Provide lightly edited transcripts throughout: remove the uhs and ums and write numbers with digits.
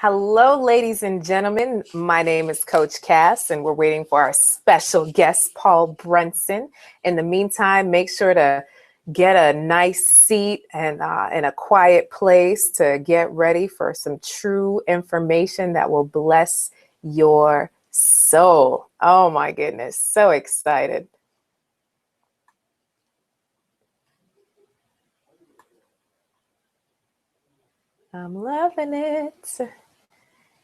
Hello, ladies and gentlemen. My name is Coach Cass, and we're waiting for our special guest, Paul Brunson. In the meantime, make sure to get a nice seat and in a quiet place to get ready for some true information that will bless your soul. Oh my goodness, so excited. I'm loving it.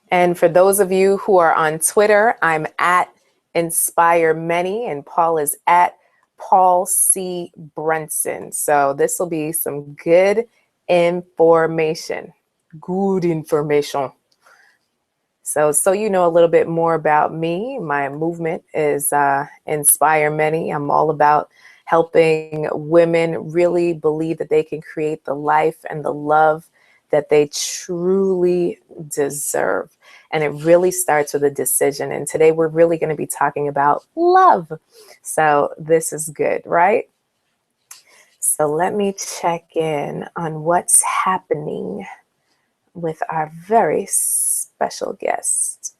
And for those of you who are on Twitter, I'm at Inspire Many, and Paul is at Paul C Brunson. So this will be some good information. Good information. So you know a little bit more about me. My movement is Inspire Many. I'm all about helping women really believe that they can create the life and the love that they truly deserve. And it really starts with a decision. And today we're really going to be talking about love. So this is good, right? So let me check in on what's happening with our very special guest.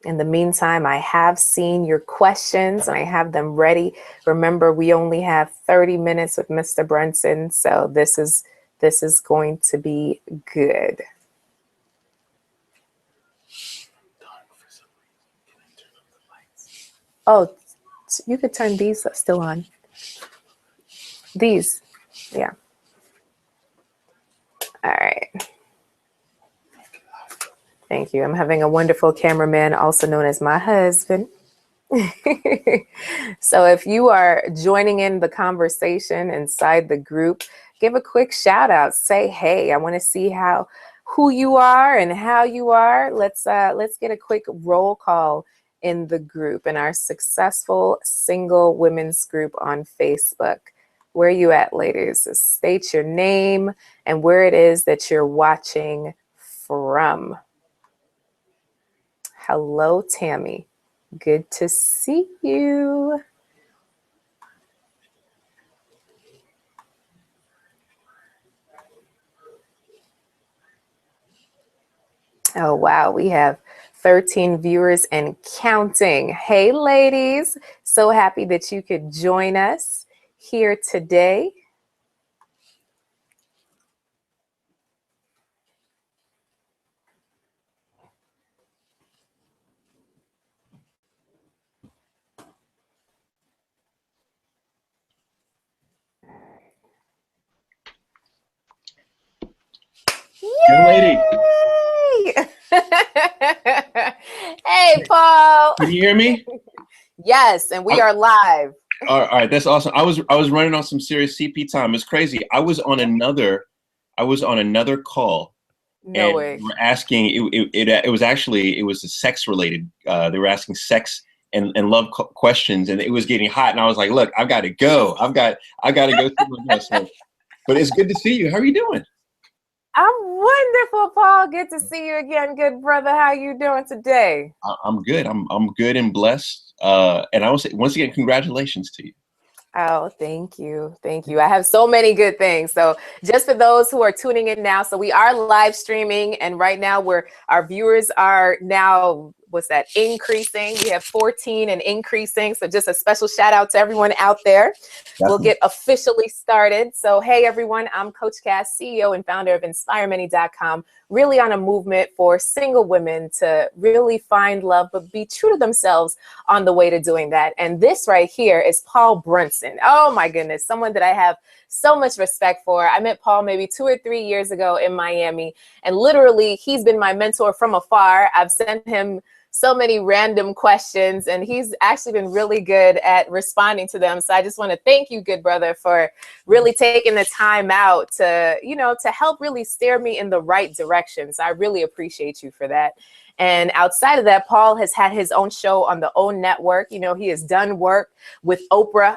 In the meantime, I have seen your questions and I have them ready. Remember, we only have 30 minutes with Mr. Brunson, so this is going to be good. Oh, you could turn these still on. These, yeah. All right. Thank you. I'm having a wonderful cameraman, also known as my husband. So if you are joining in the conversation inside the group, give a quick shout out. Say, hey, I want to see who you are and how you are. Let's get a quick roll call in the group, in our successful single women's group on Facebook. Where are you at, ladies? State your name and where it is that you're watching from. Hello, Tammy. Good to see you. Oh, wow. We have 13 viewers and counting. Hey, ladies. So happy that you could join us here today. Young lady. Hey, Paul. Can you hear me? Yes, and we are live. All right, that's awesome. I was running on some serious CP time. It's crazy. I was on another call. No way. We're asking it was a sex related. They were asking sex and love questions, and it was getting hot. And I was like, look, I've got to go. I've got to go through this. But it's good to see you. How are you doing? I'm wonderful, Paul. Good to see you again, good brother. How you doing today? I'm good. I'm good and blessed. And I will say once again, congratulations to you. Oh, thank you. Thank you. I have so many good things. So just for those who are tuning in now, so we are live streaming, and right now our viewers are now, increasing. We have 14 and increasing. So just a special shout out to everyone out there. Definitely. We'll get officially started. So, hey, everyone, I'm Coach Cass, CEO and founder of InspireMany.com, really on a movement for single women to really find love, but be true to themselves on the way to doing that. And this right here is Paul Brunson. Oh, my goodness. Someone that I have so much respect for. I met Paul maybe 2 or 3 years ago in Miami, and literally he's been my mentor from afar. I've sent him so many random questions, and he's actually been really good at responding to them. So I just want to thank you, good brother, for really taking the time out to help really steer me in the right direction. So I really appreciate you for that. And outside of that, Paul has had his own show on the OWN network. He has done work with Oprah,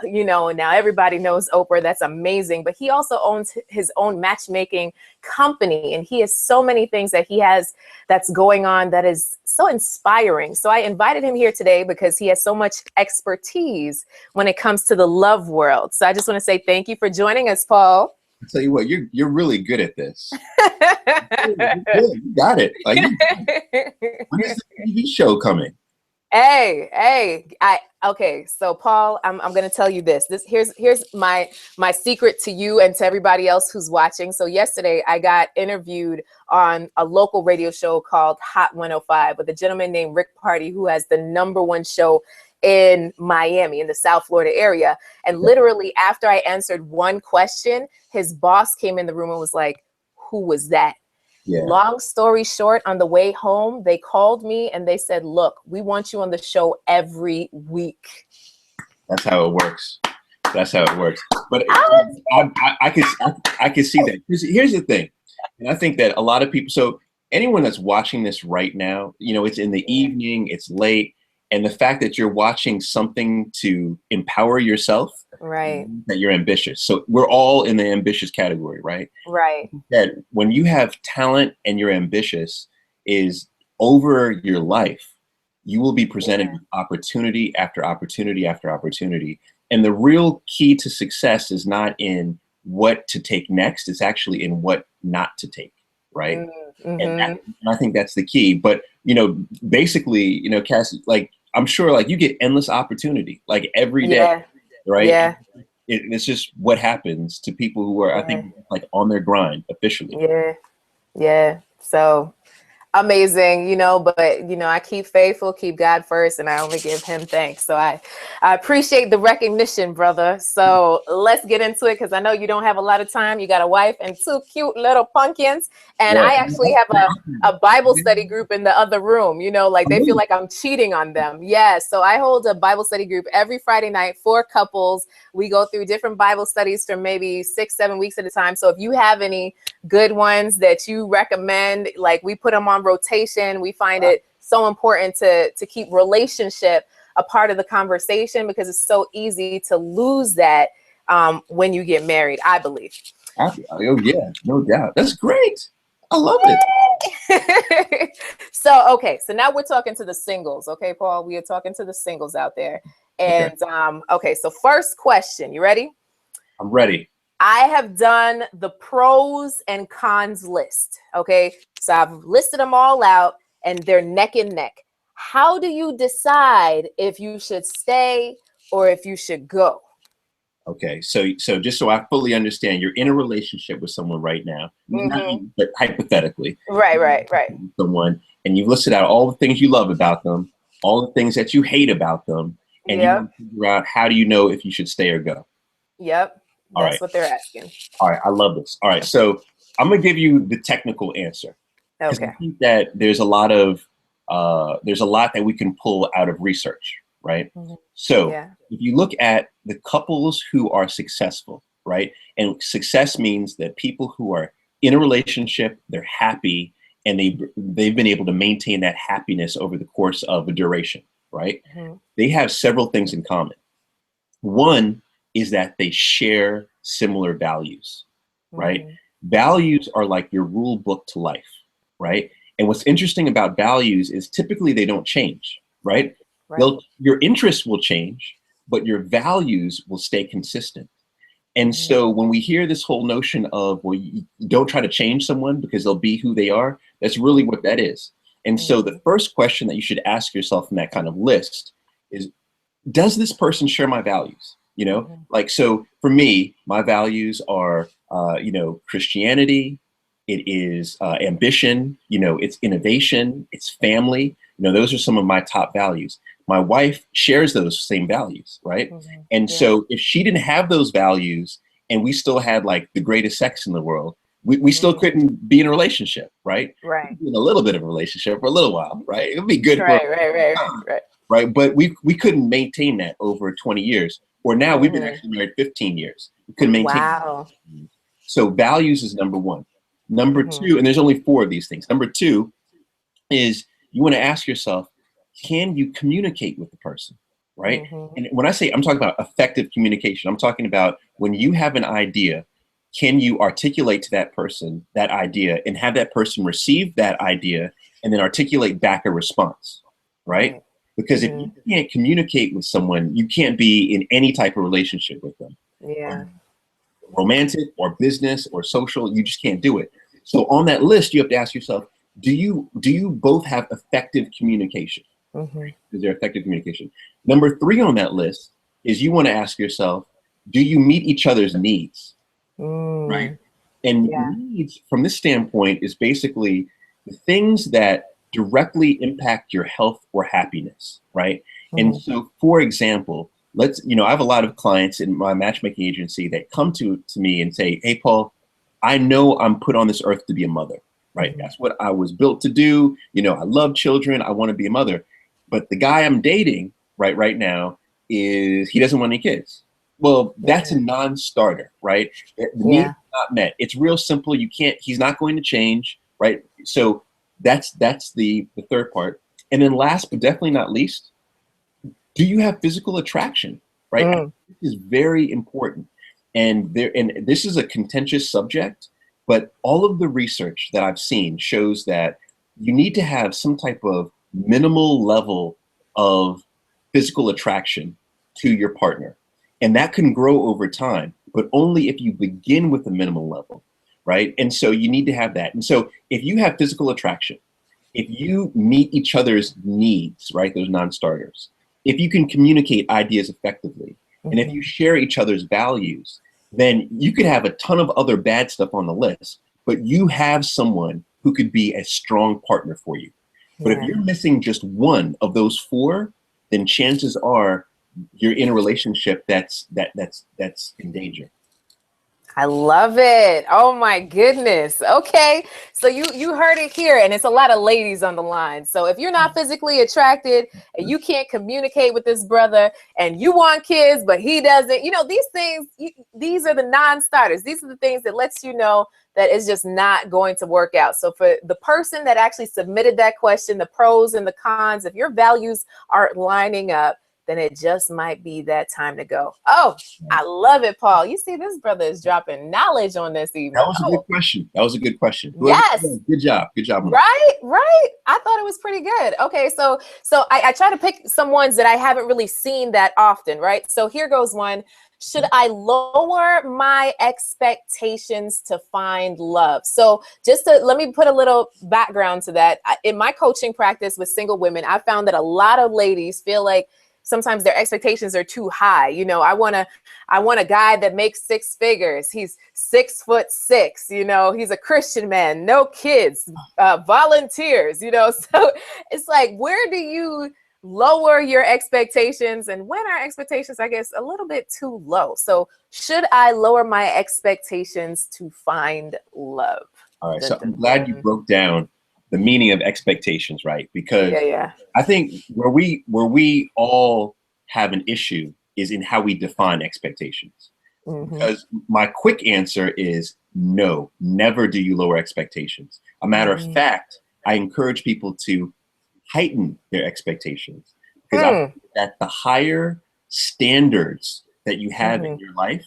now everybody knows Oprah. That's amazing. But he also owns his own matchmaking company. And he has so many things that he has that's going on that is so inspiring. So I invited him here today because he has so much expertise when it comes to the love world. So I just want to say thank you for joining us, Paul. I tell you what, you're really good at this. You're good. You got it. Like, when is the TV show coming? Okay, so Paul, I'm gonna tell you this. Here's my secret to you and to everybody else who's watching. So yesterday I got interviewed on a local radio show called Hot 105 with a gentleman named Rick Party, who has the #1 show in Miami, in the South Florida area. And literally after I answered one question, his boss came in the room and was like, "Who was that?" Yeah. Long story short, on the way home, they called me and they said, "Look, we want you on the show every week." That's how it works. That's how it works. But I can see that. Here's the thing. And I think that a lot of people, so anyone that's watching this right now, you know, it's in the evening, it's late. And the fact that you're watching something to empower yourself, right? That you're ambitious. So we're all in the ambitious category, right? Right. That when you have talent and you're ambitious, is over your life, you will be presented with opportunity after opportunity after opportunity. And the real key to success is not in what to take next; it's actually in what not to take, right? Mm-hmm. And I think that's the key. But you know, basically, you know, Cass, like, I'm sure like you get endless opportunity like every day, right? Yeah. It's just what happens to people who are, I think, like on their grind officially. Yeah. So amazing, you know, but you know, I keep faithful, keep God first, and I only give him thanks. So I appreciate the recognition, brother. So let's get into it, because I know you don't have a lot of time. You got a wife and 2 cute little pumpkins, and I actually have a Bible study group in the other room, you know, like they feel like I'm cheating on them. So I hold a Bible study group every Friday night for couples. We go through different Bible studies for maybe 6-7 weeks at a time. So if you have any good ones that you recommend, like, we put them on rotation. We find it so important to keep relationship a part of the conversation, because it's so easy to lose that when you get married, I believe. Oh yeah, no doubt. That's great. I love it. So now we're talking to the singles. Okay, Paul, we are talking to the singles out there. And so first question, you ready? I'm ready. I have done the pros and cons list. Okay, so I've listed them all out and they're neck and neck. How do you decide if you should stay or if you should go? Okay, so just so I fully understand, you're in a relationship with someone right now, not you, but hypothetically. Right. Someone, and you've listed out all the things you love about them, all the things that you hate about them, and you want to figure out, how do you know if you should stay or go? Yep. That's what they're asking. All right, I love this. All right, so I'm gonna give you the technical answer. Okay. I think that there's a lot that we can pull out of research, right? So if you look at the couples who are successful, right? And success means that people who are in a relationship, they're happy, and they've been able to maintain that happiness over the course of a duration, right? They have several things in common. One is that they share similar values, right? Values are like your rule book to life, right? And what's interesting about values is typically they don't change, right? Your interests will change, but your values will stay consistent. And so when we hear this whole notion of, well, you don't try to change someone because they'll be who they are, that's really what that is. And so the first question that you should ask yourself in that kind of list is, does this person share my values? You know, like, so for me, my values are, Christianity, it is ambition, it's innovation, it's family. Those are some of my top values. My wife shares those same values, right? And so if she didn't have those values and we still had like the greatest sex in the world, we still couldn't be in a relationship, right? In a little bit of a relationship for a little while, right? It would be good right? But we couldn't maintain that over 20 years. Or now we've been actually married 15 years. We couldn't maintain that. So values is number one. Number two, and there's only 4 of these things. Number 2 is you want to ask yourself, can you communicate with the person, right? And when I say, I'm talking about effective communication, I'm talking about when you have an idea, can you articulate to that person that idea and have that person receive that idea and then articulate back a response, right? Because if you can't communicate with someone, you can't be in any type of relationship with them. romantic or business or social. You just can't do it. So on that list, you have to ask yourself, do you both have effective communication? Is there effective communication? Number 3 on that list is you want to ask yourself, do you meet each other's needs? Right? And needs from this standpoint is basically the things that directly impact your health or happiness, right? And so, for example, I have a lot of clients in my matchmaking agency that come to me and say, hey, Paul, I know I'm put on this earth to be a mother, right? That's what I was built to do. I love children. I want to be a mother. But the guy I'm dating right now he doesn't want any kids. Well, that's a non-starter, right? The need is not met. It's real simple. He's not going to change, right? So that's the 3rd part. And then last, but definitely not least, do you have physical attraction, right? This is very important. And this is a contentious subject, but all of the research that I've seen shows that you need to have some type of minimal level of physical attraction to your partner. And that can grow over time, but only if you begin with a minimal level, right? And so you need to have that. And so if you have physical attraction, if you meet each other's needs, right, those non-starters, if you can communicate ideas effectively, and if you share each other's values, then you could have a ton of other bad stuff on the list, but you have someone who could be a strong partner for you. But if you're missing just one of those 4, then chances are you're in a relationship that's in danger. I love it. Oh my goodness. Okay. So you heard it here, and it's a lot of ladies on the line. So if you're not physically attracted and you can't communicate with this brother and you want kids, but he doesn't, these things, these are the non-starters. These are the things that lets you know that it's just not going to work out. So for the person that actually submitted that question, the pros and the cons, if your values aren't lining up, then it just might be that time to go. Oh, I love it, Paul. You see, this brother is dropping knowledge on this evening. That was a good question. That was a good question. Yes. Good job. Good job. Right. I thought it was pretty good. Okay, so I try to pick some ones that I haven't really seen that often, right? So here goes one. Should I lower my expectations to find love? So let me put a little background to that. In my coaching practice with single women, I found that a lot of ladies feel like sometimes their expectations are too high. I want a guy that makes 6 figures. He's 6'6", he's a Christian man, no kids, volunteers, so it's like, where do you lower your expectations, and when are expectations, I guess, a little bit too low? So should I lower my expectations to find love? All right. So I'm glad you broke down the meaning of expectations, right? Because I think where we all have an issue is in how we define expectations. Because my quick answer is no, never do you lower expectations. A matter of fact, I encourage people to heighten their expectations, because I think that the higher standards that you have in your life,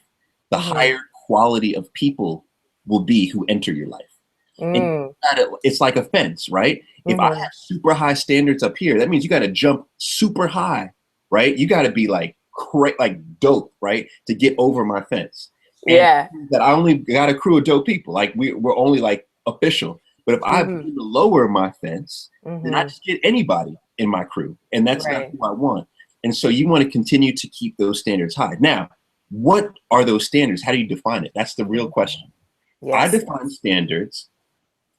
the higher quality of people will be who enter your life. And it's like a fence, right? If I have super high standards up here, that means you got to jump super high, right? You got to be like dope, right, to get over my fence. And that I only got a crew of dope people. Like we're only like official. But if I lower my fence, then I just get anybody in my crew, and that's not who I want. And so you want to continue to keep those standards high. Now, what are those standards? How do you define it? That's the real question. I define standards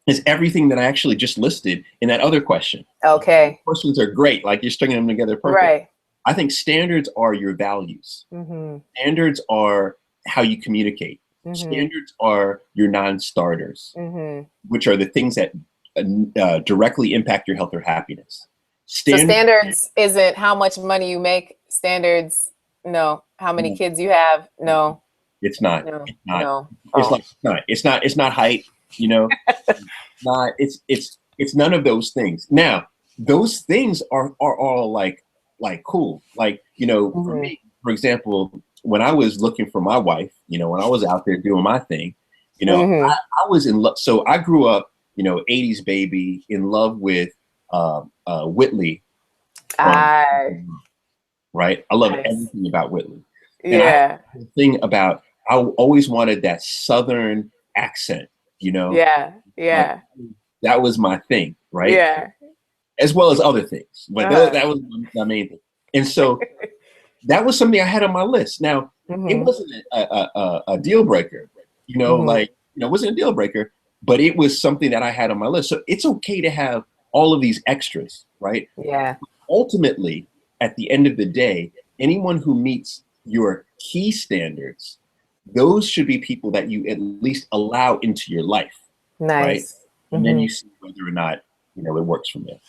as everything that I actually just listed in that other question. Okay. Questions are great. Like, you're stringing them together perfect. Right. I think standards are your values. Standards are how you communicate. Standards are your non-starters, which are the things that directly impact your health or happiness. So standards isn't how much money you make. Standards, no. How many kids you have? No. It's not. No. It's not. No. It's not height. It's none of those things. Now, those things are all like cool. Like, for me, for example, when I was looking for my wife, when I was out there doing my thing, I was in love. So I grew up, 80s baby, in love with Whitley. Right? I love everything about Whitley. And the thing about I always wanted that Southern accent, you know, Yeah. like Yeah. that was my thing, right? Yeah. As well as other things, but Uh-huh. that was my main thing. And so that was something I had on my list. Now, it Hmm. wasn't a deal breaker, you know, Hmm. like, it wasn't a deal breaker, but it was something that I had on my list. So it's okay to have all of these extras, right? Yeah. Ultimately, at the end of the day, anyone who meets your key standards, those should be people that you at least allow into your life, right? Nice. And then Hmm. you see whether or not, it works from there.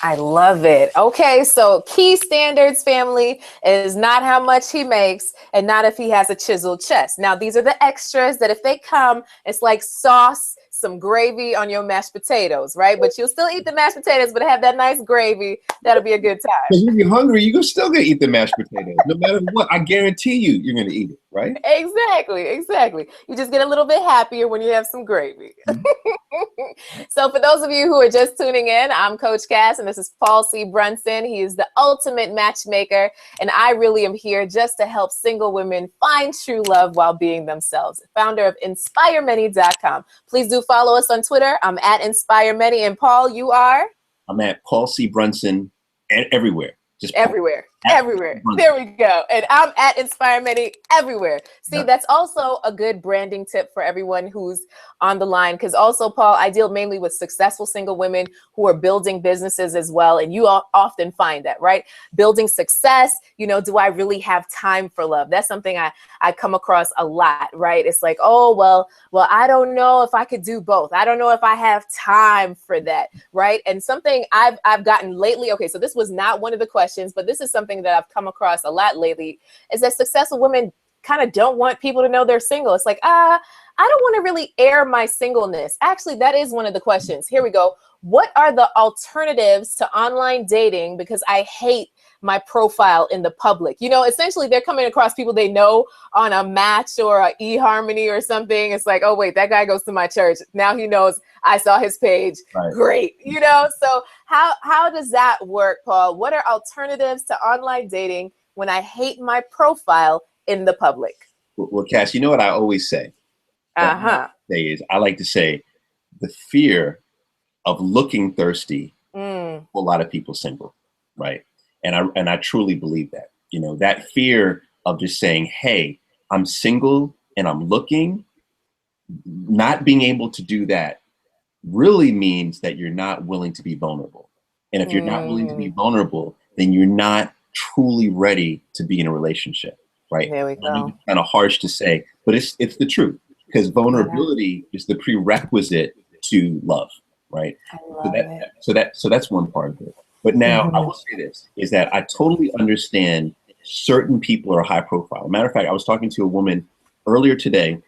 I love it. Okay, so key standards, family, is not how much he makes and not if he has a chiseled chest. Now, these are the extras that if they come, it's like sauce, some gravy on your mashed potatoes, right? But you'll still eat the mashed potatoes, but have that nice gravy. That'll be a good time. Because if you're hungry, you're still gonna eat the mashed potatoes, no matter what. I guarantee you're gonna eat it, right? Exactly, exactly. You just get a little bit happier when you have some gravy. So for those of you who are just tuning in, I'm Coach Cass, and this is Paul C. Brunson. He is the ultimate matchmaker, and I really am here just to help single women find true love while being themselves. Founder of InspireMany.com. Please do follow us on Twitter. I'm at InspireMany, and Paul, you are? I'm at Paul C. Brunson everywhere. Just Paul. Everywhere. At Paul C. Everywhere. Brunson. There we go. And I'm at Inspire Many everywhere. See, Yeah. that's also a good branding tip for everyone who's on the line. Because also, Paul, I deal mainly with successful single women who are building businesses as well. And you often find that, right? Building success, do I really have time for love? That's something I come across a lot, right? It's like, oh, well, I don't know if I could do both. I don't know if I have time for that, right? And something I've gotten lately, okay, so this was not one of the questions, but this is something that I've come across a lot lately, is that successful women kind of don't want people to know they're single. It's like, I don't want to really air my singleness. Actually, that is one of the questions. Here we go. What are the alternatives to online dating? Because I hate my profile in the public. Essentially they're coming across people they know on a Match or a eHarmony or something. It's like, oh wait, that guy goes to my church. Now he knows I saw his page. Right. Great. So how does that work, Paul? What are alternatives to online dating when I hate my profile in the public? Well, Cass, you know what I always say? Uh-huh. I like to say the fear of looking thirsty Mm. for a lot of people single, right? And I truly believe that. That fear of just saying, hey, I'm single and I'm looking, not being able to do that really means that you're not willing to be vulnerable. And if you're not willing to be vulnerable, then you're not truly ready to be in a relationship, right? There we I know go. it's kind of harsh to say, but it's the truth, because Yeah. vulnerability is the prerequisite to love, right? I love it. So that's one part of it. But now I will say this, is that I totally understand certain people are high profile. Matter of fact, I was talking to a woman earlier today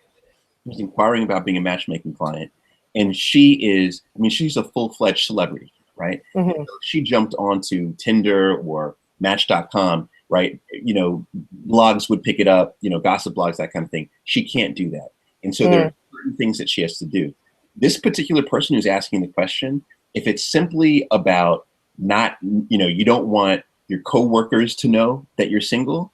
who was inquiring about being a matchmaking client. And she's a full-fledged celebrity, right? Mhm. So she jumped onto Tinder or Match.com, right? Blogs would pick it up, gossip blogs, that kind of thing. She can't do that. And so there are certain things that she has to do. This particular person who's asking the question, if it's simply about not, you don't want your coworkers to know that you're single,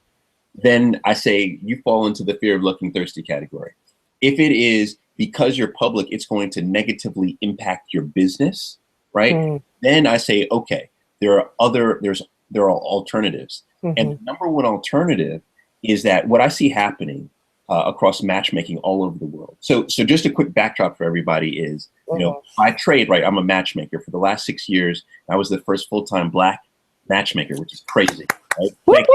then I say you fall into the fear of looking thirsty category. If it is because you're public, it's going to negatively impact your business, right? Then I say, okay, there are alternatives. And the number one alternative is that what I see happening across matchmaking all over the world. So just a quick backdrop for everybody is, by trade, right, I'm a matchmaker. For the last 6 years, I was the first full-time Black matchmaker, which is crazy, right?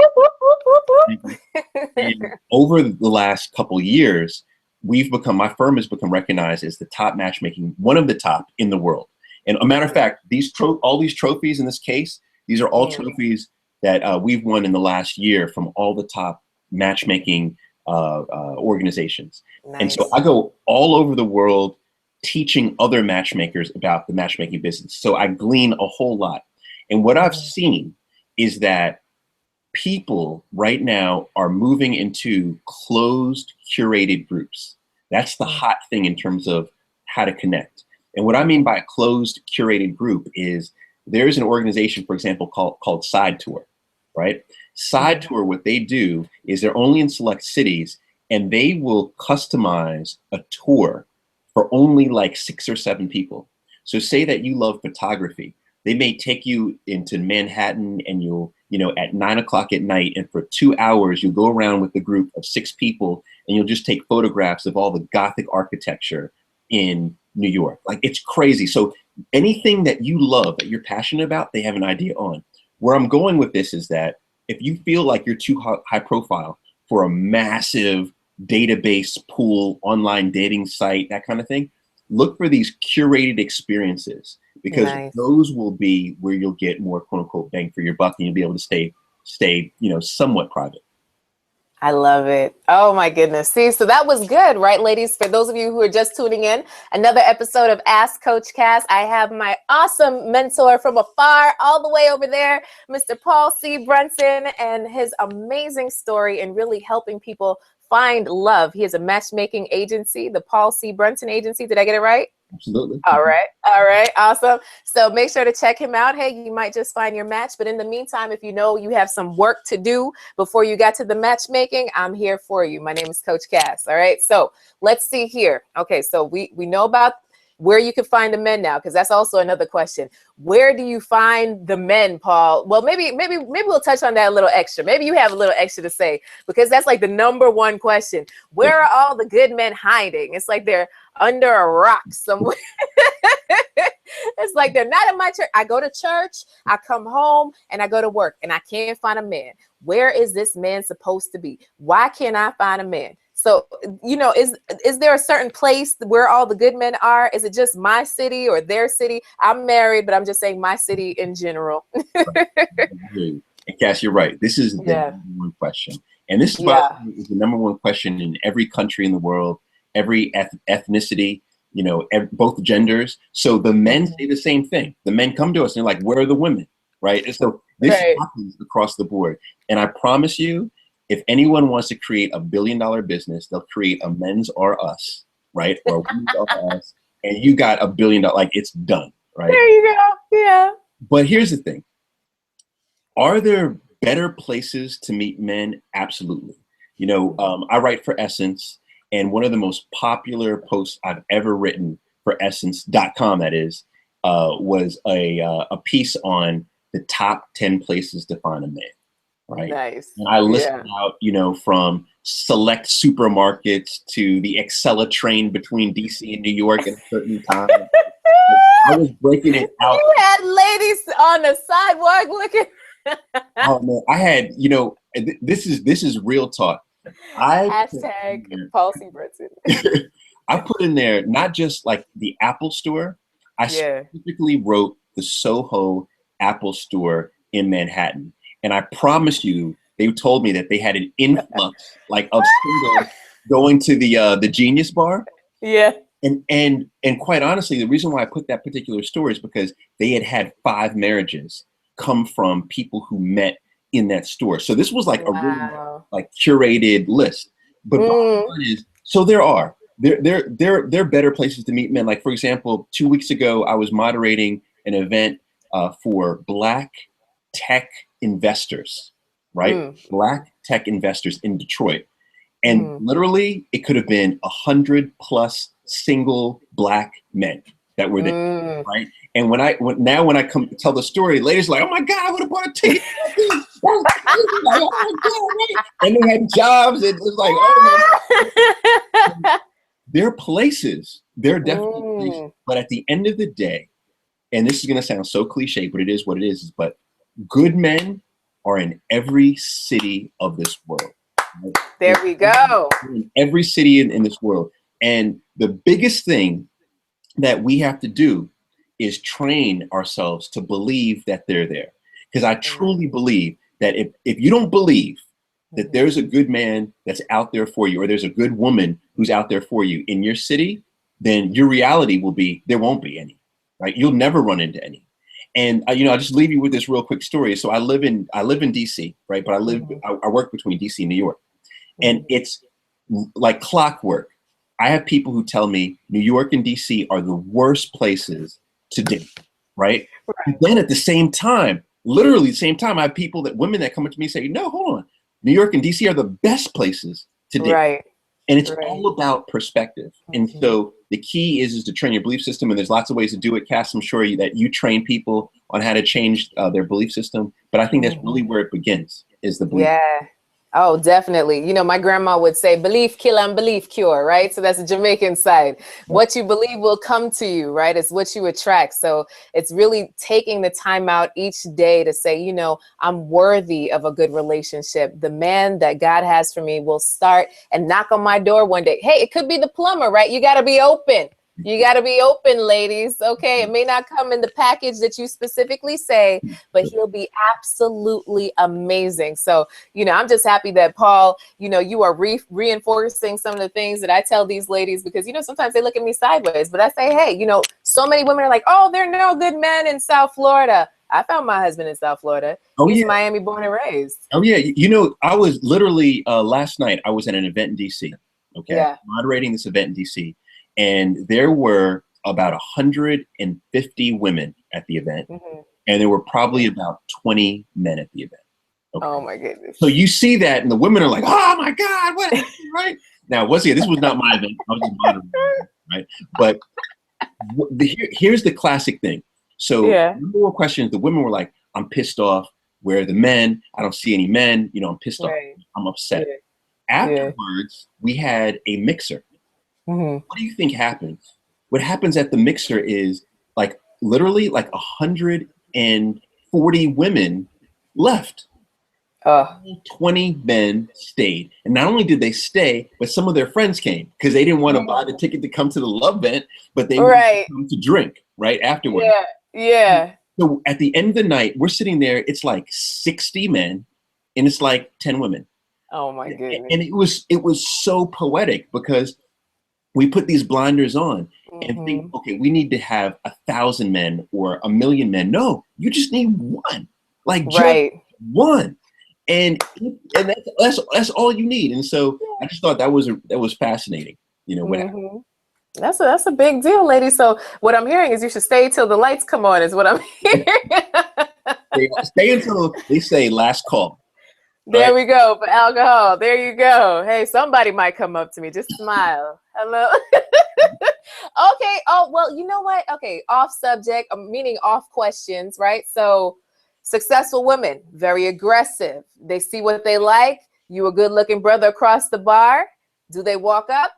And over the last couple years, my firm has become recognized as the top matchmaking, one of the top in the world. And a matter of fact, all these trophies in this case, these are all trophies that we've won in the last year from all the top matchmaking organizations. Nice. And so I go all over the world teaching other matchmakers about the matchmaking business. So I glean a whole lot. And what I've seen is that people right now are moving into closed, curated groups. That's the hot thing in terms of how to connect. And what I mean by a closed, curated group is there's an organization, for example, called Side Tour, right? Side Tour, what they do is they're only in select cities, and they will customize a tour for only like 6 or 7 people. So say that you love photography. They may take you into Manhattan and you'll, at 9 o'clock at night, and for 2 hours, you'll go around with a group of 6 people and you'll just take photographs of all the Gothic architecture in New York. Like, it's crazy. So anything that you love, that you're passionate about, they have an idea on. Where I'm going with this is that if you feel like you're too high profile for a massive database pool, online dating site, that kind of thing, look for these curated experiences, because those will be where you'll get more quote unquote bang for your buck, and you'll be able to stay, somewhat private. I love it. Oh my goodness. See, so that was good, right, ladies? For those of you who are just tuning in, another episode of Ask Coach Cass. I have my awesome mentor from afar, all the way over there, Mr. Paul C. Brunson, and his amazing story in really helping people find love. He has a matchmaking agency, the Paul C. Brunson Agency. Did I get it right? Absolutely. All right. Awesome. So make sure to check him out. Hey, you might just find your match. But in the meantime, if you know you have some work to do before you got to the matchmaking, I'm here for you. My name is Coach Cass. All right. So let's see here. Okay. So we know about where you can find the men now, because that's also another question. Where do you find the men, Paul? Well, maybe we'll touch on that a little extra. Maybe you have a little extra to say, because that's like the number one question. Where are all the good men hiding? It's like they're under a rock somewhere. It's like they're not in my church. I go to church, I come home, and I go to work, and I can't find a man. Where is this man supposed to be? Why can't I find a man? So, is there a certain place where all the good men are? Is it just my city or their city? I'm married, but I'm just saying my city in general. And Cass, you're right. This is the number one question. And this is the number one question in every country in the world, every ethnicity, both genders. So the men say the same thing. The men come to us and they're like, where are the women? Right. And so this happens across the board. And I promise you, if anyone wants to create $1 billion business, they'll create a men's or us, right? Or women's or us. And you got $1 billion, like, it's done, right? There you go. Yeah. But here's the thing. Are there better places to meet men? Absolutely. I write for Essence, and one of the most popular posts I've ever written for Essence.com, that is, was a piece on the top 10 places to find a man. Right. Nice. And I listed out, from select supermarkets to the Excella train between DC and New York at a certain time. I was breaking it out. You had ladies on the sidewalk looking. Oh man, I had, this is real talk. Hashtag Paul C. Brunson. I put in there not just like the Apple store. I specifically wrote the Soho Apple store in Manhattan. And I promise you, they told me that they had an influx of singles going to the Genius Bar. Yeah. And quite honestly, the reason why I put that particular story is because they had 5 marriages come from people who met in that store. So this was like a really curated list. But bottom line is, so there are better places to meet men. Like, for example, 2 weeks ago, I was moderating an event for Black tech investors, right? Black tech investors in Detroit. And literally it could have been 100+ single Black men that were there, right? And when I come tell the story, ladies are like, oh my God, I would have bought a ticket. Like, oh my God, right? And they had jobs, and it was like, oh my God. There are places, there are definitely places, but at the end of the day, and this is gonna sound so cliche, but it is what it is, but good men are in every city of this world. Right? There we go. In every city in this world. And the biggest thing that we have to do is train ourselves to believe that they're there. Because I truly believe that if you don't believe that there's a good man that's out there for you, or there's a good woman who's out there for you in your city, then your reality will be there won't be any, right? You'll never run into any. And I'll just leave you with this real quick story. So I live in DC, right? But I work between DC and New York, and it's like clockwork. I have people who tell me New York and DC are the worst places to date, right? And then at the same time, literally the same time, I have women that come up to me and say, no, hold on. New York and DC are the best places to date. Right. And it's Right. all about perspective. And so the key is to train your belief system. And there's lots of ways to do it. Cass, I'm sure that you train people on how to change their belief system. But I think that's really where it begins, is the belief. Yeah. Oh, definitely. You know, my grandma would say, belief kill and belief cure, right? So that's the Jamaican side. What you believe will come to you, right? It's what you attract. So it's really taking the time out each day to say, you know, I'm worthy of a good relationship. The man that God has for me will start and knock on my door one day. Hey, it could be the plumber, right? You got to be open. You got to be open, ladies. Okay. It may not come in the package that you specifically say, but he'll be absolutely amazing. So, you know, I'm just happy that Paul, you know, you are reinforcing some of the things that I tell these ladies, because, you know, sometimes they look at me sideways, but I say, hey, you know, so many women are like, oh, there are no good men in South Florida. I found my husband in South Florida. Oh, He's yeah. Miami born and raised. Oh, yeah. You know, I was literally last night, I was at an event in DC. Okay. Yeah. Moderating this event in DC. And there were about 150 women at the event. And there were probably about 20 men at the event. Okay. Oh, my goodness. So you see that, and the women are like, oh, my God, what happened, right? Now, once again, this was not my event. I was just moderating, right? But here's the classic thing. So number one question is, the women were like, I'm pissed off. Where are the men? I don't see any men. You know, I'm pissed off. I'm upset. Afterwards, we had a mixer. What do you think happens? What happens at the mixer is, like, literally like 140 women left. 20 men stayed. And not only did they stay, but some of their friends came, because they didn't want to buy the ticket to come to the love event, but they wanted to come to drink right afterwards. So at the end of the night, we're sitting there, it's like 60 men and it's like 10 women. Oh my goodness. And it was so poetic, because we put these blinders on and think, okay, we need to have 1,000 men or 1,000,000 men. No, you just need one, like just one. And that's all you need. And so I just thought that was fascinating. You know, what happened. That's a big deal, lady. So what I'm hearing is you should stay till the lights come on, is what I'm hearing. Stay until they say last call. There we go, for alcohol. There you go. Hey, somebody might come up to me. Just smile. Hello. Okay. Oh, well, you know what? Okay. Off subject, meaning off questions, right? So successful women, very aggressive. They see what they like. You a good looking brother across the bar. Do they walk up,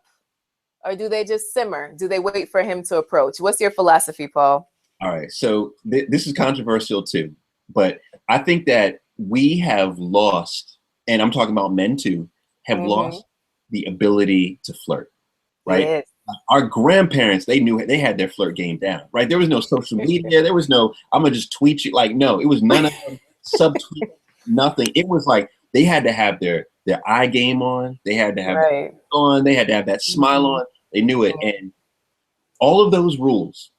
or do they just simmer? Do they wait for him to approach? What's your philosophy, Paul? All right. So this is controversial too, but I think that we have lost, and I'm talking about men too, have lost the ability to flirt, right? Yes. Our grandparents, they had their flirt game down, right? There was no social media. There was no, I'm going to just tweet you. Like, no, it was none of them, subtweet, nothing. It was like, they had to have their eye game on. They had to have that on. They had to have that smile on. They knew it. And all of those rules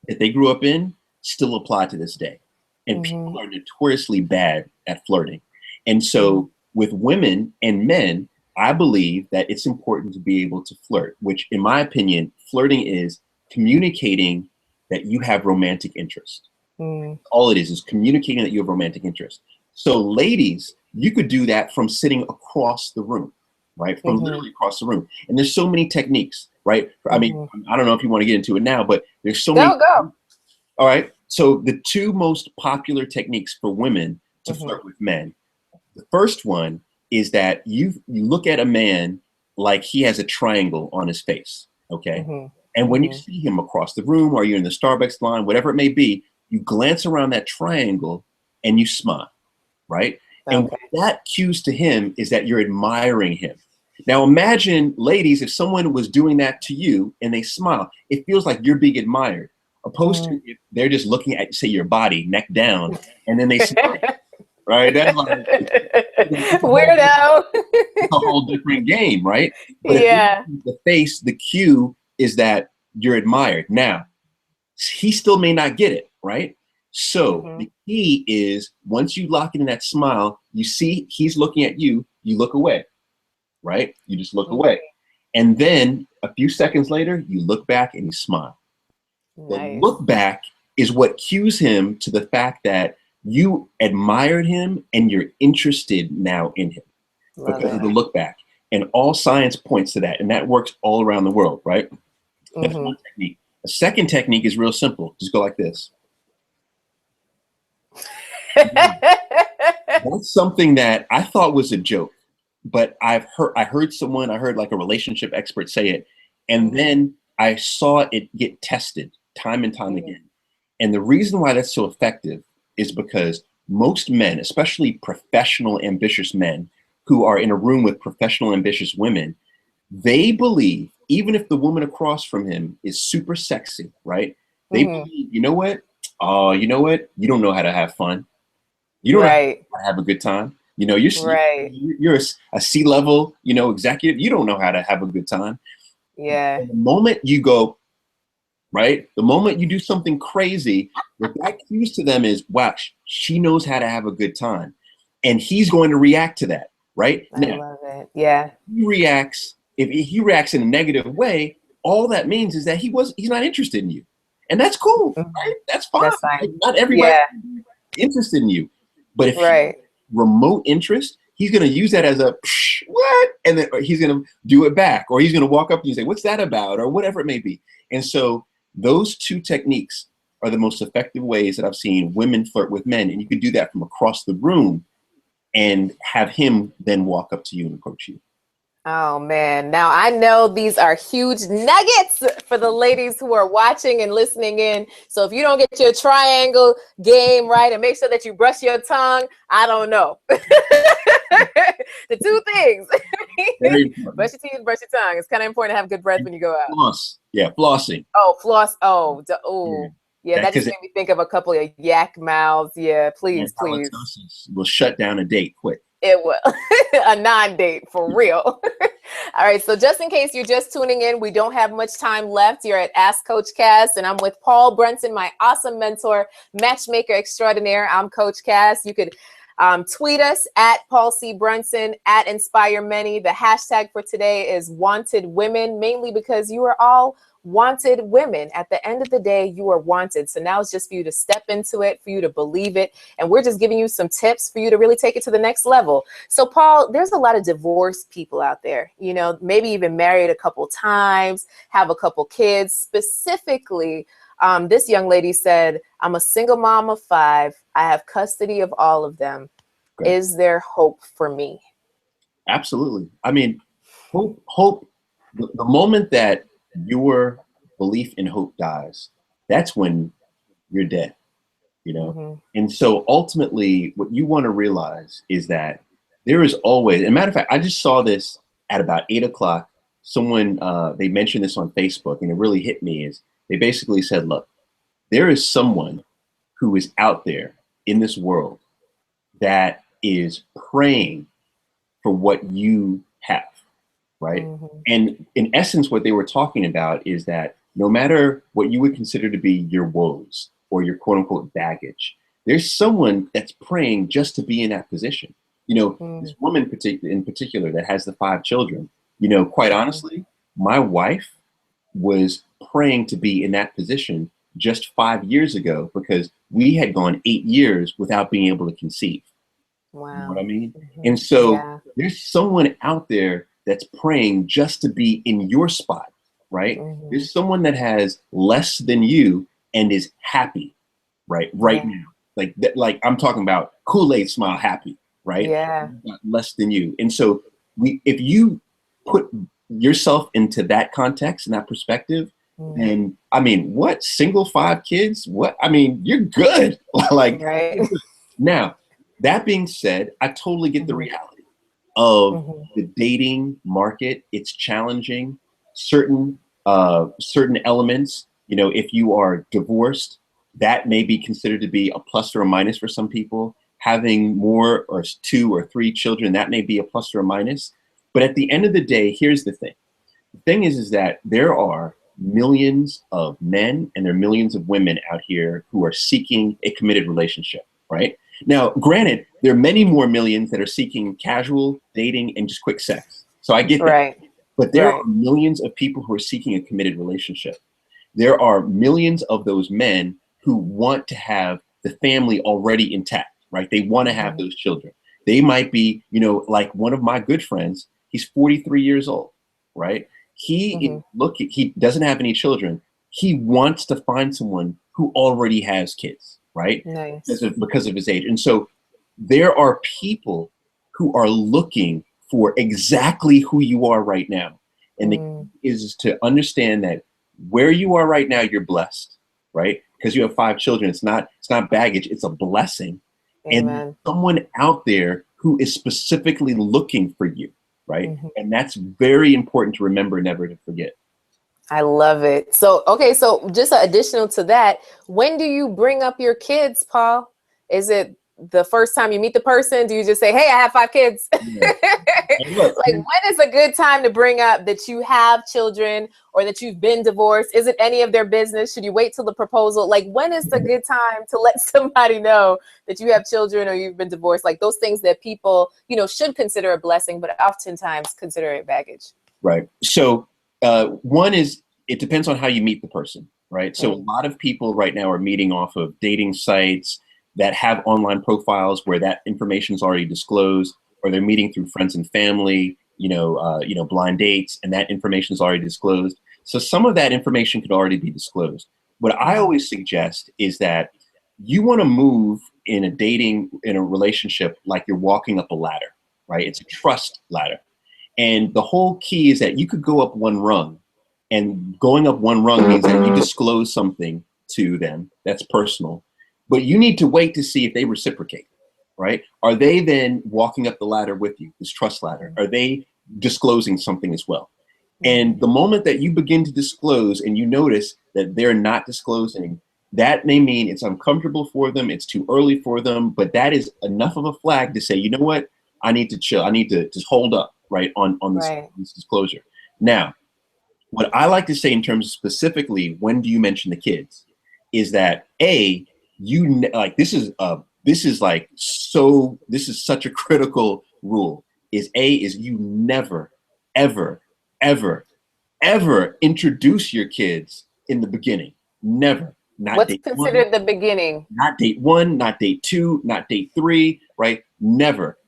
that they grew up in still apply to this day. And people are notoriously bad at flirting. And so with women and men, I believe that it's important to be able to flirt, which in my opinion, flirting is communicating that you have romantic interest. All it is communicating that you have romantic interest. So ladies, you could do that from sitting across the room, right? From literally across the room. And there's so many techniques, right? I mean, I don't know if you want to get into it now, but there's so many. Go. All right. So the two most popular techniques for women to flirt with men. The first one is that you look at a man like he has a triangle on his face, okay? And when you see him across the room, or you're in the Starbucks line, whatever it may be, you glance around that triangle and you smile, right? And what that cues to him is that you're admiring him. Now imagine, ladies, if someone was doing that to you and they smile, it feels like you're being admired, opposed to if they're just looking at, say, your body, neck down, and then they smile. Right? That's like weirdo. It's a whole different game, right? But the face, the cue is that you're admired. Now, he still may not get it, right? So the key is, once you lock in that smile, you see he's looking at you, you look away, right? You just look away. And then a few seconds later, you look back and you smile. The look back is what cues him to the fact that you admired him and you're interested now in him because of the look back. And all science points to that. And that works all around the world, right? That's one technique. A second technique is real simple. Just go like this. That's something that I thought was a joke, but I heard like a relationship expert say it. And then I saw it get tested time and time again. And the reason why that's so effective is because most men, especially professional, ambitious men who are in a room with professional, ambitious women, they believe, even if the woman across from him is super sexy, right? They believe, you know what? Oh, you know what? You don't know how to have fun. You don't know how to have a good time. You know, you're a C-level, you know, executive. You don't know how to have a good time. Yeah. And the moment you go, right? The moment you do something crazy, what that cues to them is, wow, she knows how to have a good time. And he's going to react to that, right? I love it. Yeah. If he reacts in a negative way, all that means is that he's not interested in you. And that's cool, right? That's fine. That's fine. Like, not everybody is interested in you. But if remote interest, he's going to use that as a what? And then he's going to do it back, or he's going to walk up to you and say, what's that about? Or whatever it may be. And so those two techniques are the most effective ways that I've seen women flirt with men. And you can do that from across the room and have him then walk up to you and approach you. Oh man, now I know these are huge nuggets for the ladies who are watching and listening in. So if you don't get your triangle game right and make sure that you brush your tongue, I don't know. The two things. Brush your teeth, brush your tongue. It's kind of important to have good breath when you go out. Floss. Yeah, flossing. Oh, floss. Yeah, that just made me think of a couple of yak mouths. Yeah, please. Will shut down a date quick. It will. A non-date for real. All right. So just in case you're just tuning in, we don't have much time left. You're at Ask Coach Cass, and I'm with Paul Brunson, my awesome mentor, matchmaker extraordinaire. I'm Coach Cass. You could tweet us at Paul C. Brunson, at Inspire Many. The hashtag for today is Wanted Women, mainly because you are all wanted women. At the end of the day, you are wanted. So now it's just for you to step into it, for you to believe it. And we're just giving you some tips for you to really take it to the next level. So Paul, there's a lot of divorced people out there, you know, maybe even married a couple times, have a couple kids. Specifically, this young lady said, I'm a single mom of 5. I have custody of all of them. Okay. Is there hope for me? Absolutely. I mean, hope, the moment that your belief in hope dies, that's when you're dead, you know? And so ultimately what you want to realize is that there is always, and matter of fact, I just saw this at about 8 o'clock. Someone, they mentioned this on Facebook, and it really hit me. Is they basically said, look, there is someone who is out there in this world that is praying for what you have. Right. And in essence, what they were talking about is that no matter what you would consider to be your woes or your quote unquote baggage, there's someone that's praying just to be in that position. You know, this woman in particular that has the 5 children, you know, quite honestly, my wife was praying to be in that position just 5 years ago because we had gone 8 years without being able to conceive. Wow. You know what I mean? And so there's someone out there that's praying just to be in your spot, right? There's someone that has less than you and is happy, right now. Like I'm talking about Kool-Aid smile happy, right? Yeah. Less than you. And so if you put yourself into that context and that perspective, then I mean, what, single 5 kids? What? I mean, you're good. Like now, that being said, I totally get the reality of the dating market. It's challenging. Certain elements, you know, if you are divorced, that may be considered to be a plus or a minus for some people. Having more or 2 or 3 children, that may be a plus or a minus. But at the end of the day, here's the thing. The thing is that there are millions of men and there are millions of women out here who are seeking a committed relationship, right? Now, granted, there are many more millions that are seeking casual dating and just quick sex. So I get that. But there are millions of people who are seeking a committed relationship. There are millions of those men who want to have the family already intact, right? They want to have those children. They might be, you know, like one of my good friends, He's 43 years old, right? He doesn't have any children. He wants to find someone who already has kids, right? Nice. Because of his age. And so there are people who are looking for exactly who you are right now. And the key is to understand that where you are right now, you're blessed, right? Because you have 5 children. It's not baggage, it's a blessing. Amen. And someone out there who is specifically looking for you, right? And that's very important to remember, never to forget. I love it. So, okay, so just additional to that, when do you bring up your kids, Paul? Is it the first time you meet the person? Do you just say, hey, I have 5 kids? Yeah. Look, Like, when is a good time to bring up that you have children or that you've been divorced? Is it any of their business? Should you wait till the proposal? Like, when is the good time to let somebody know that you have children or you've been divorced? Like those things that people, should consider a blessing, but oftentimes consider it baggage. Right. So one is, it depends on how you meet the person, right? So a lot of people right now are meeting off of dating sites that have online profiles where that information is already disclosed, or they're meeting through friends and family, blind dates, and that information is already disclosed. So some of that information could already be disclosed. What I always suggest is that you want to move in a relationship like you're walking up a ladder, right? It's a trust ladder. And the whole key is that you could go up one rung, and going up one rung means that you disclose something to them that's personal, but you need to wait to see if they reciprocate, right? Are they then walking up the ladder with you, this trust ladder? Are they disclosing something as well? And the moment that you begin to disclose and you notice that they're not disclosing, that may mean it's uncomfortable for them, it's too early for them, but that is enough of a flag to say, you know what? I need to chill. I need to just hold up, right, on this disclosure. Now, what I like to say in terms of specifically when do you mention the kids is that this is such a critical rule is you never, ever, ever, ever introduce your kids in the beginning. Never. Not What's date considered 1, the beginning? Not date 1, not date 2, not date 3, right? Never,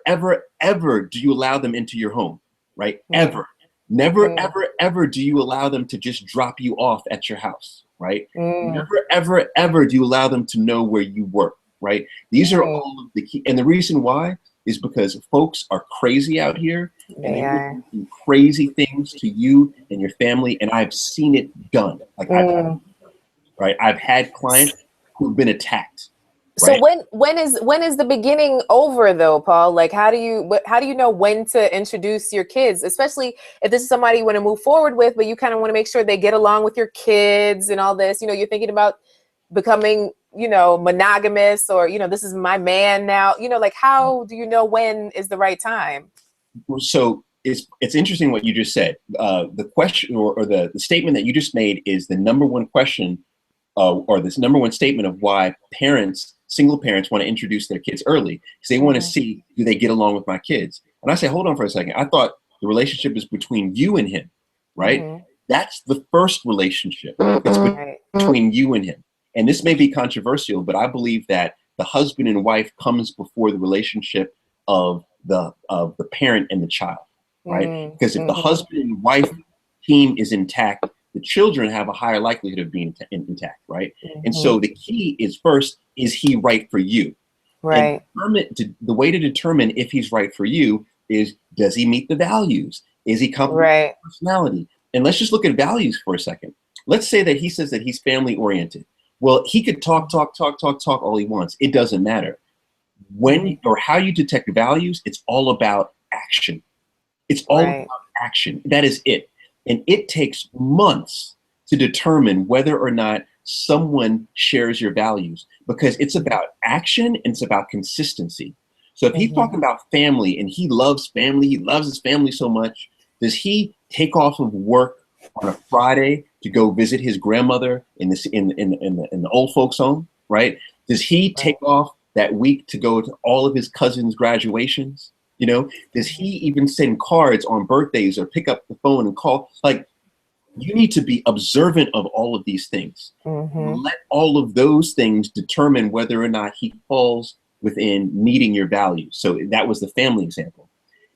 ever, ever do you allow them into your home, right? Ever. Never, ever, ever do you allow them to just drop you off at your house, right? Never, ever, ever do you allow them to know where you work, right? These are all of the key. And the reason why is because folks are crazy out here, and they're doing crazy things to you and your family. And I've seen it done. Like I've had clients who've been attacked. So right? when is the beginning over though, Paul? Like how do you know when to introduce your kids, especially if this is somebody you want to move forward with, but you kind of want to make sure they get along with your kids and all this. You're thinking about becoming, monogamous, or this is my man now. Like how do you know when is the right time? So it's interesting what you just said. The question or the statement that you just made is the number one question, or this number one statement of why single parents want to introduce their kids early, because they want to see, do they get along with my kids? And I say, hold on for a second. I thought the relationship is between you and him, right? That's the first relationship. It's between you and him. And this may be controversial, but I believe that the husband and wife comes before the relationship of the parent and the child, right? Because if the husband and wife team is intact, the children have a higher likelihood of being intact, right? And so the key is, first, is he right for you? Right. And the way to determine if he's right for you is, does he meet the values? Is he complementary personality? And let's just look at values for a second. Let's say that he says that he's family oriented. Well, he could talk all he wants. It doesn't matter. When or how you detect values, it's all about action. It's all about action. That is it. And it takes months to determine whether or not someone shares your values, because it's about action and it's about consistency. So if he's talking about family and he loves his family so much, does he take off of work on a Friday to go visit his grandmother in the old folks home, right? Does he take off that week to go to all of his cousins' graduations? Does he even send cards on birthdays or pick up the phone and call? Like, you need to be observant of all of these things. Let all of those things determine whether or not he falls within meeting your values. So that was the family example.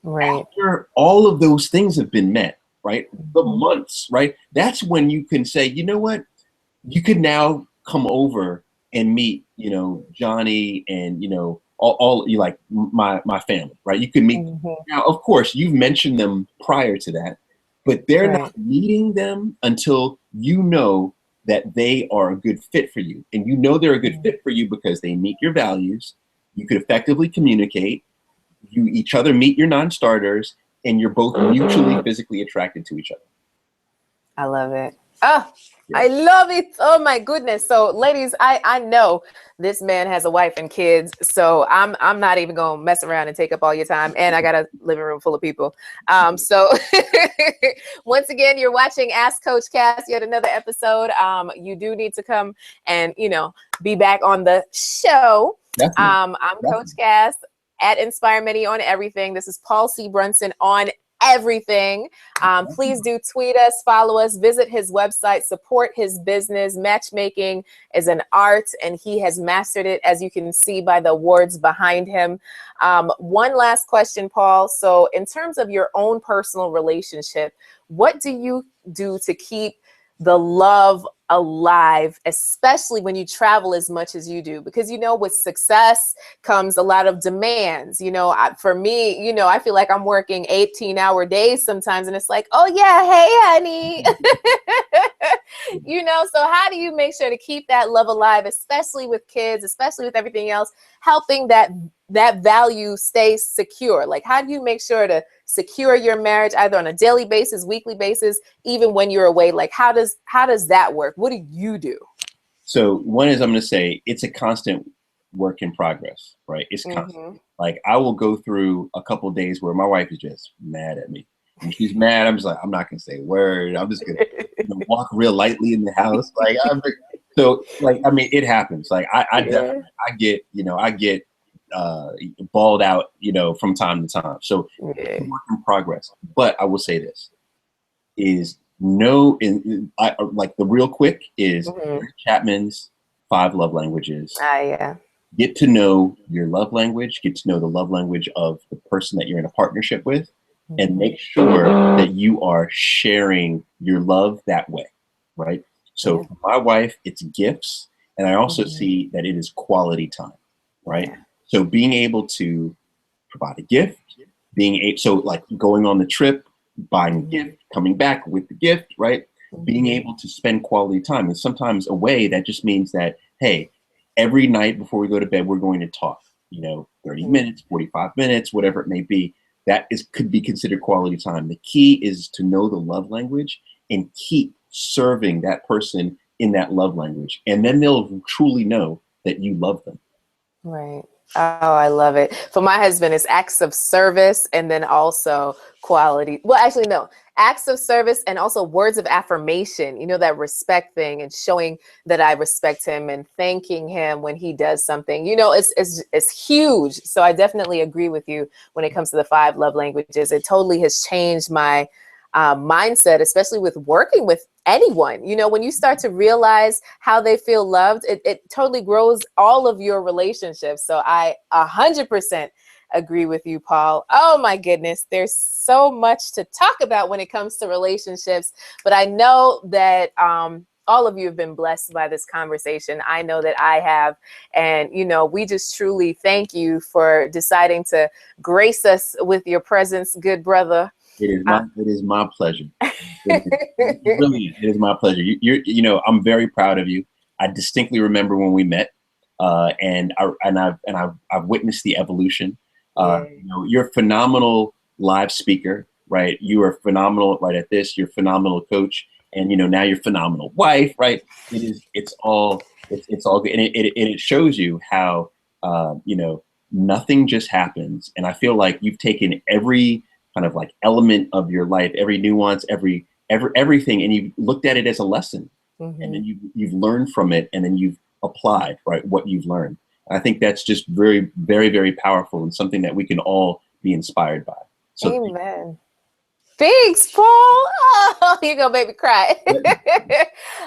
Right. After all of those things have been met, right? The Mhm. months, right? That's when you can say, you know what? You could now come over and meet, Johnny and, all you like my family, right? You can meet. Mhm. Now, of course, you've mentioned them prior to that, but they're Right. not meeting them until you know that they are a good fit for you. And you know they're a good fit for you because they meet your values. You could effectively communicate. You each other meet your non-starters, and you're both mutually physically attracted to each other. I love it. Oh, Yeah. I love it. Oh my goodness. So ladies, I know this man has a wife and kids. So I'm not even gonna mess around and take up all your time. And I got a living room full of people. So once again, you're watching Ask Coach Cass, yet another episode. You do need to come and be back on the show. Definitely. I'm Coach Definitely. Cass at Inspire Many on everything. This is Paul C. Brunson on everything. Please do tweet us, follow us, visit his website, support his business. Matchmaking is an art, and he has mastered it, as you can see by the awards behind him. One last question, Paul. So in terms of your own personal relationship, what do you do to keep the love alive, especially when you travel as much as you do? Because, with success comes a lot of demands. For me, I feel like I'm working 18-hour days sometimes, and it's like, oh yeah, hey honey. So how do you make sure to keep that love alive, especially with kids, especially with everything else, helping that value stay secure? Like, how do you make sure to secure your marriage either on a daily basis, weekly basis, even when you're away? Like, how does that work? What do you do? So one is, I'm going to say it's a constant work in progress, right? It's constant. Mm-hmm. Like I will go through a couple of days where my wife is just mad at me. When she's mad, I'm just like, I'm not going to say a word. I'm just going to walk real lightly in the house. I mean, it happens. Like I Yeah. definitely, I get balled out, from time to time. So it's a Yeah. work in progress. But I will say this is no, like the real quick is Mm-hmm. Chapman's 5 love languages. Yeah. Get to know your love language, get to know the love language of the person that you're in a partnership with, and Mm-hmm. make sure that you are sharing your love that way, right? So Yeah. for my wife, it's gifts. And I also Mm-hmm. see that it is quality time, right? Yeah. So being able to provide a gift, so like going on the trip, buying a Mm-hmm. gift, coming back with the gift, right? Being Mm-hmm. able to spend quality time. And sometimes away, that just means that, hey, every night before we go to bed, we're going to talk, 30 Mm-hmm. minutes, 45 minutes, whatever it may be. Could be considered quality time. The key is to know the love language and keep serving that person in that love language. And then they'll truly know that you love them. Right. Oh, I love it. For my husband, it's acts of service and then also quality. Well, actually, no, acts of service and also words of affirmation, that respect thing, and showing that I respect him and thanking him when he does something, it's huge. So I definitely agree with you when it comes to the 5 love languages. It totally has changed my mindset, especially with working with anyone. When you start to realize how they feel loved, it totally grows all of your relationships. So I 100% agree with you, Paul. Oh my goodness, there's so much to talk about when it comes to relationships, but I know that all of you have been blessed by this conversation. I know that I have. And, we just truly thank you for deciding to grace us with your presence, good brother. It is my pleasure. It really is. It is my pleasure. I'm very proud of you. I distinctly remember when we met, I've witnessed the evolution. Yeah. You're a phenomenal live speaker, right? You are phenomenal right at this. You're a phenomenal coach, and now you're a phenomenal wife, right? It's all good, and it shows you how nothing just happens. And I feel like you've taken every kind of like element of your life, every nuance, everything, and you've looked at it as a lesson, and Mm-hmm. then you've learned from it, and then you've applied, right, what you've learned. I think that's just very, very, very powerful and something that we can all be inspired by. So Amen. Thanks, Paul. Oh, you're gonna make me cry.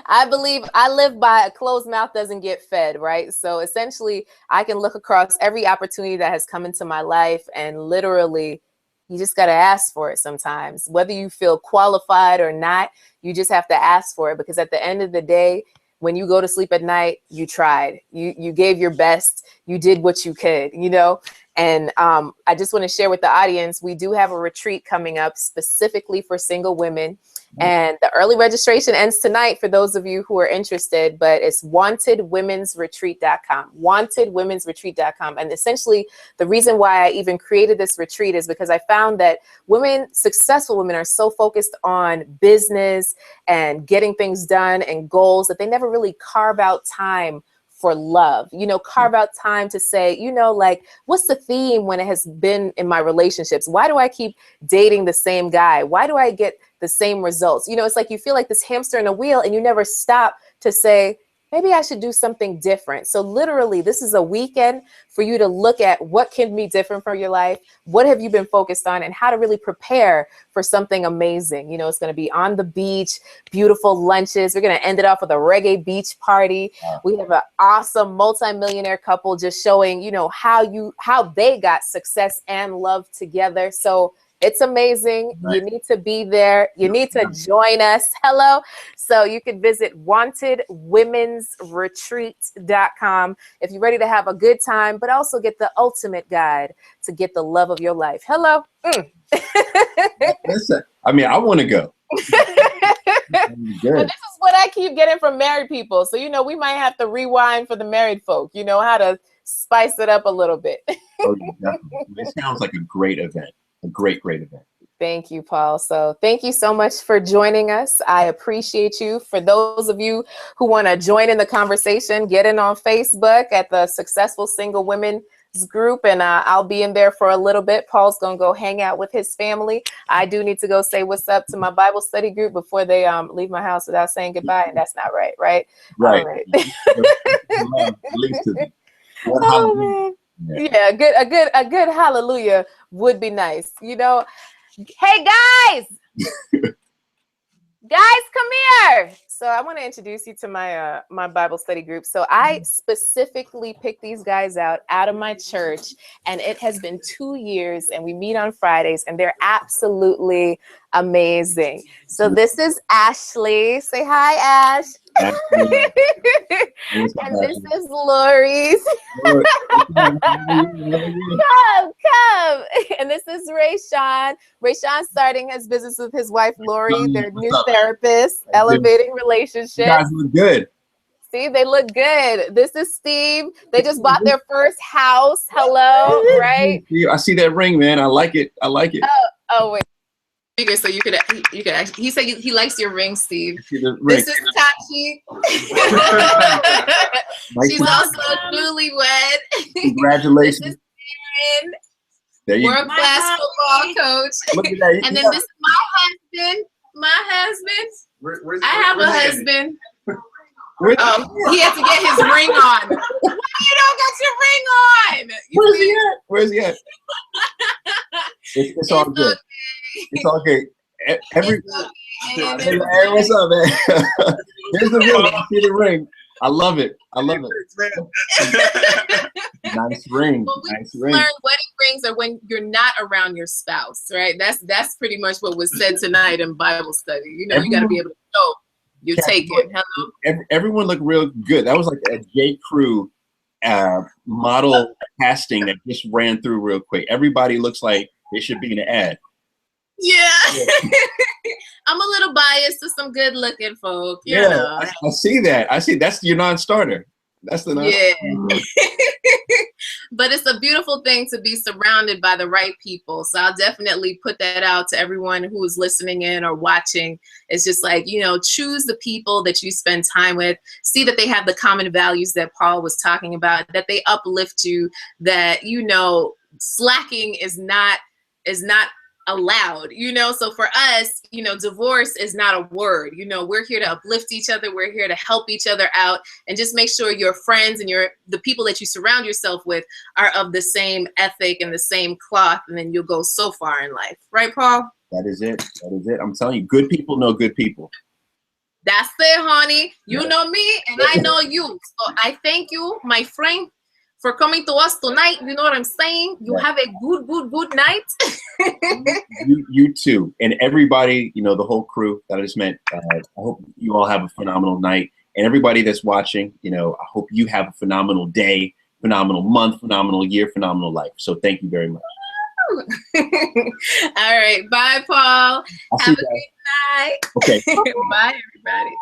I live by a closed mouth doesn't get fed, right? So essentially, I can look across every opportunity that has come into my life and literally You just got to ask for it sometimes. Whether you feel qualified or not, you just have to ask for it, because at the end of the day, when you go to sleep at night, you tried, you gave your best, you did what you could, you know? And I just want to share with the audience, we do have a retreat coming up specifically for single women. And the early registration ends tonight for those of you who are interested, but it's wantedwomensretreat.com, wantedwomensretreat.com. And essentially the reason why I even created this retreat is because I found that women, successful women, are so focused on business and getting things done and goals that they never really carve out time for love, you know, carve out time to say, you know, like, what's the theme when it has been in my relationships? Why do I keep dating the same guy? Why do I get the same results? You know, it's like you feel like this hamster in a wheel and you never stop to say, maybe I should do something different. So literally, this is a weekend for you to look at what can be different for your life. What have you been focused on, and how to really prepare for something amazing. You know, it's going to be on the beach, beautiful lunches. We're going to end it off with a reggae beach party. Wow. We have an awesome multimillionaire couple just showing, you know, how they got success and love together. So it's amazing. Right. You need to be there. You need to join us. Hello. So you can visit wantedwomensretreat.com if you're ready to have a good time, but also get the ultimate guide to get the love of your life. Hello. Listen, I mean, I want to go. But this is what I keep getting from married people. So, you know, we might have to rewind for the married folk, you know, how to spice it up a little bit. Oh, definitely. It sounds like a great event. A great event. Thank you, Paul. So thank you so much for joining us. I appreciate you. For those of you who want to join in the conversation, get in on Facebook at the Successful Single Women's Group, and I'll be in there for a little bit. Paul's going to go hang out with his family. I do need to go say what's up to my Bible study group before they leave my house without saying goodbye, and that's not right, right? Right. All right. Oh, man. Yeah, a good hallelujah would be nice. You know, hey guys, come here. So I want to introduce you to my my Bible study group. So I specifically picked these guys out of my church, and it has been 2 years, and we meet on Fridays, and they're absolutely amazing. So this is Ashley. Say hi, Ash. And this is Lori's. Come. And this is Rayshawn. Rayshawn's starting his business with his wife, Lori. They're new therapists, elevating relationships. You guys look good. See, they look good. This is Steve. They just bought their first house. Hello, right? I see that ring, man. I like it. Oh wait. So you could actually, he said he likes your ring, Steve. This is Tachi. She's also newlywed. Congratulations. This is Aaron, world-class football coach. Look at that. And then this is my husband. I have a husband. He had to get his ring on. Why you don't got your ring on? Where's he at? It's all good. Okay. It's all good. Hey, what's up, man? Here's the ring. See the ring. I love it. Nice ring. Well, we learned wedding rings are when you're not around your spouse, right? That's pretty much what was said tonight in Bible study. You know, you got to be able to show you're taken. Hello. Everyone looked real good. That was like a J. Crew model casting that just ran through real quick. Everybody looks like they should be in an ad. Yeah. I'm a little biased to some good looking folk. You know. I see that. That's your non-starter. That's the non-starter. But it's a beautiful thing to be surrounded by the right people. So I'll definitely put that out to everyone who is listening in or watching. It's just like, you know, choose the people that you spend time with. See that they have the common values that Paul was talking about, that they uplift you, that, you know, slacking is not allowed, you know. So for us, you know, divorce is not a word. You know, we're here to uplift each other. We're here to help each other out, and just make sure your friends and the people that you surround yourself with are of the same ethic and the same cloth, and then you'll go so far in life. Right, Paul? That is it. I'm telling you, good people know good people. That's it, honey. You know me, and I know you. So I thank you, my friend, for coming to us tonight. You know what I'm saying? You have a good night. you too. And everybody, you know, the whole crew that I just met, I hope you all have a phenomenal night. And everybody that's watching, you know, I hope you have a phenomenal day, phenomenal month, phenomenal year, phenomenal life. So thank you very much. All right. Bye, Paul. Have a good night. Okay. Bye, everybody.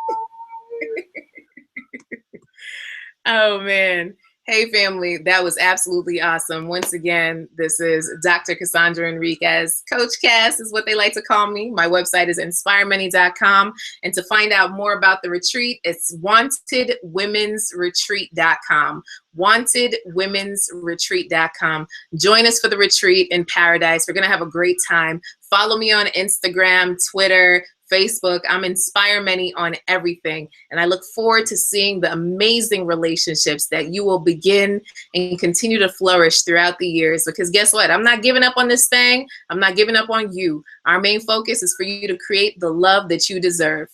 Oh, man. Hey, family. That was absolutely awesome. Once again, this is Dr. Cassandra Enriquez. Coach Cass is what they like to call me. My website is inspiremany.com. And to find out more about the retreat, it's wantedwomensretreat.com. wantedwomensretreat.com. Join us for the retreat in paradise. We're going to have a great time. Follow me on Instagram, Twitter, Facebook. I'm Inspire Many on everything. And I look forward to seeing the amazing relationships that you will begin and continue to flourish throughout the years. Because guess what? I'm not giving up on this thing. I'm not giving up on you. Our main focus is for you to create the love that you deserve.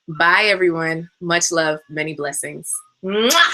Bye, everyone. Much love. Many blessings. Mwah!